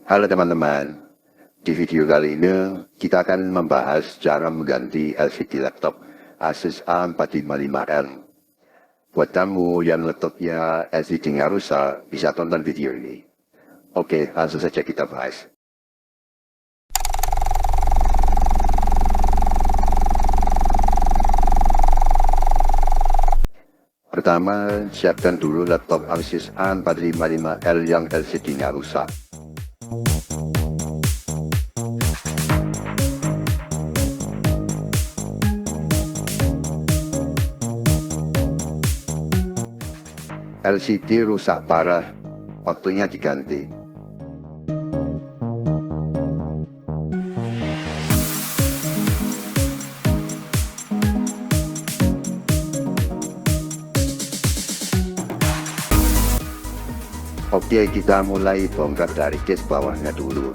Halo teman-teman, di video kali ini kita akan membahas cara mengganti LCD laptop Asus A455L. Buat kamu yang laptopnya LCD-nya rusak, bisa tonton video ini. Oke, langsung saja kita bahas. Pertama, siapkan dulu laptop Asus A455L yang LCD-nya rusak. LCD rusak parah, waktunya diganti. Oke, kita mulai bongkar dari case bawahnya dulu.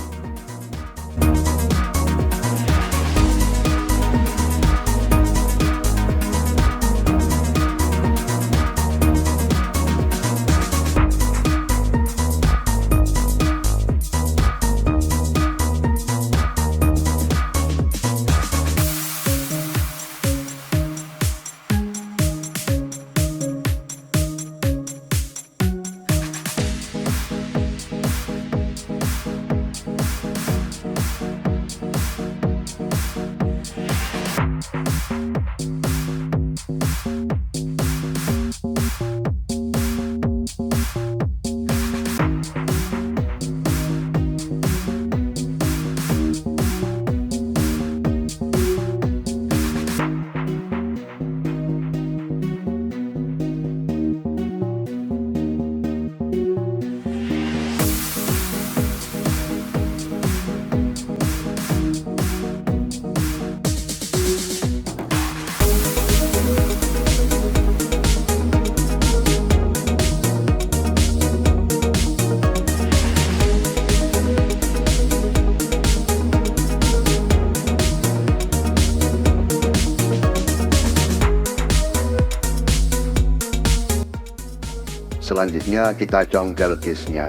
Selanjutnya kita congkel case-nya.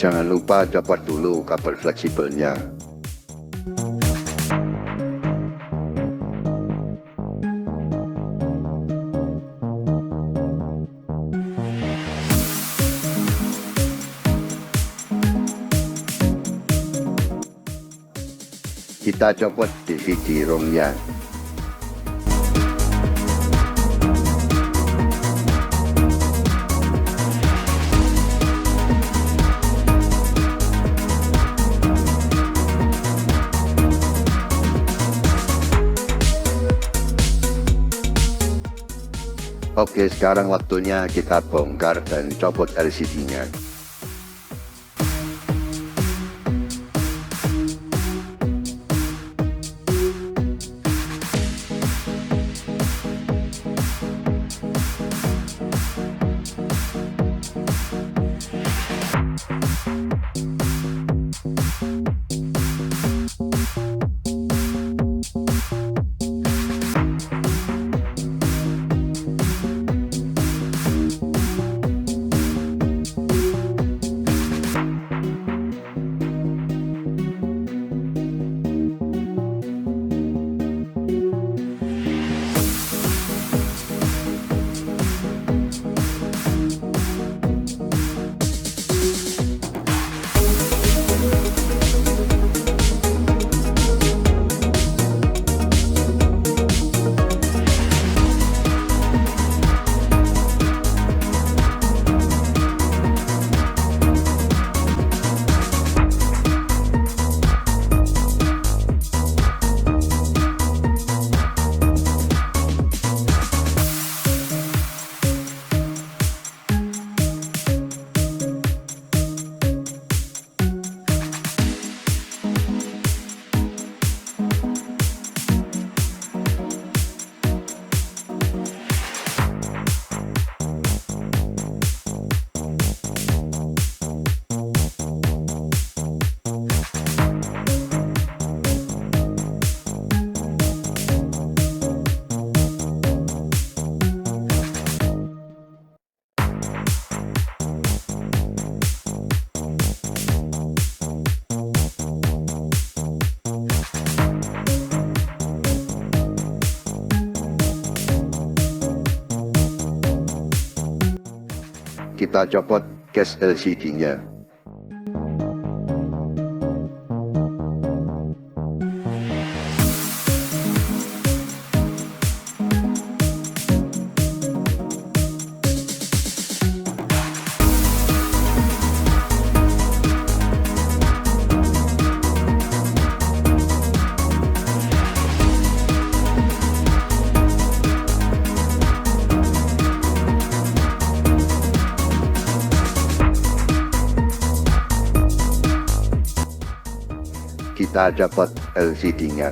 Jangan lupa copot dulu kabel fleksibelnya. Kita copot DVD ROM-nya. Oke, sekarang waktunya kita bongkar dan copot LCD-nya. kita copot case LCD-nya. Kita dapat LCD-nya.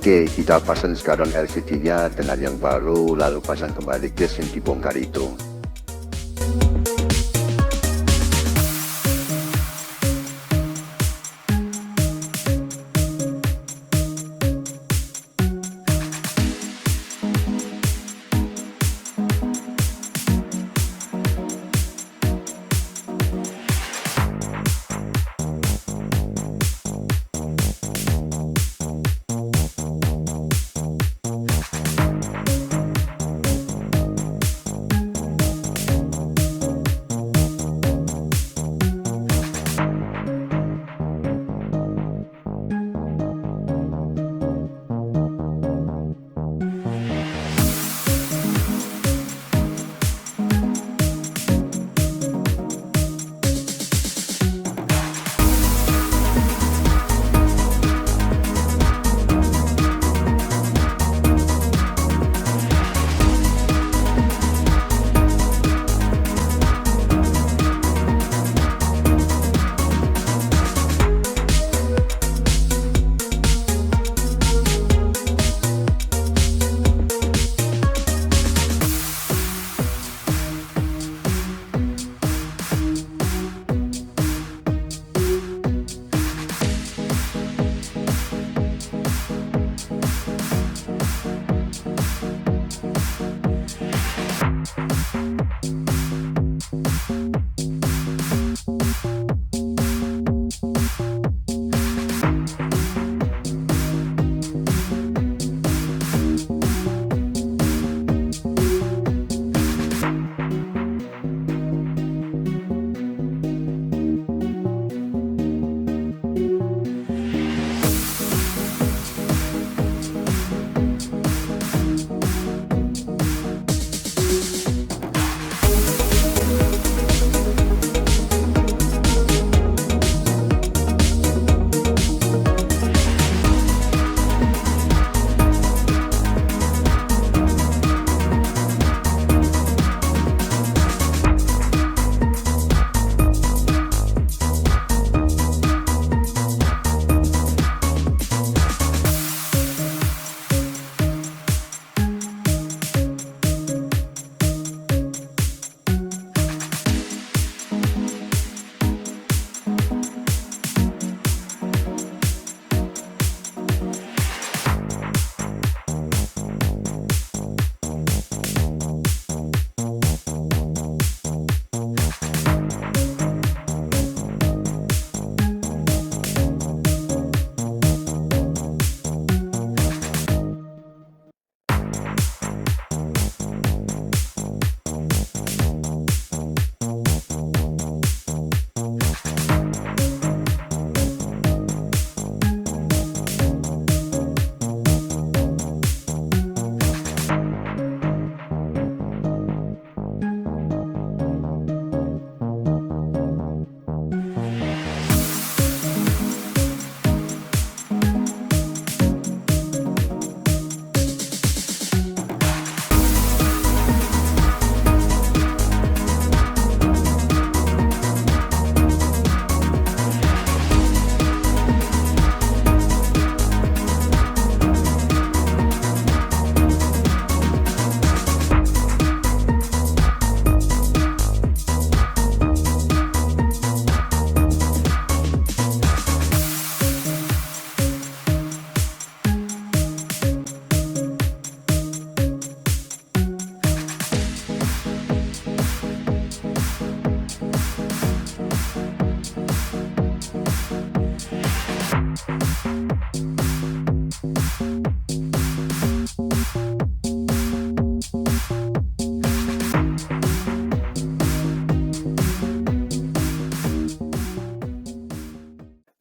Oke, kita pasang sekarang LCD-nya dengan yang baru, lalu pasang kembali case yang dibongkar itu.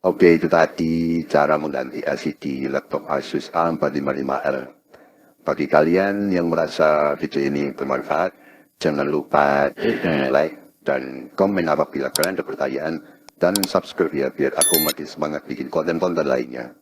Oke, itu tadi cara mengganti LCD laptop Asus A455L. Bagi kalian yang merasa video ini bermanfaat, jangan lupa like dan komen apabila kalian ada pertanyaan, dan subscribe ya biar aku makin semangat bikin konten-konten lainnya.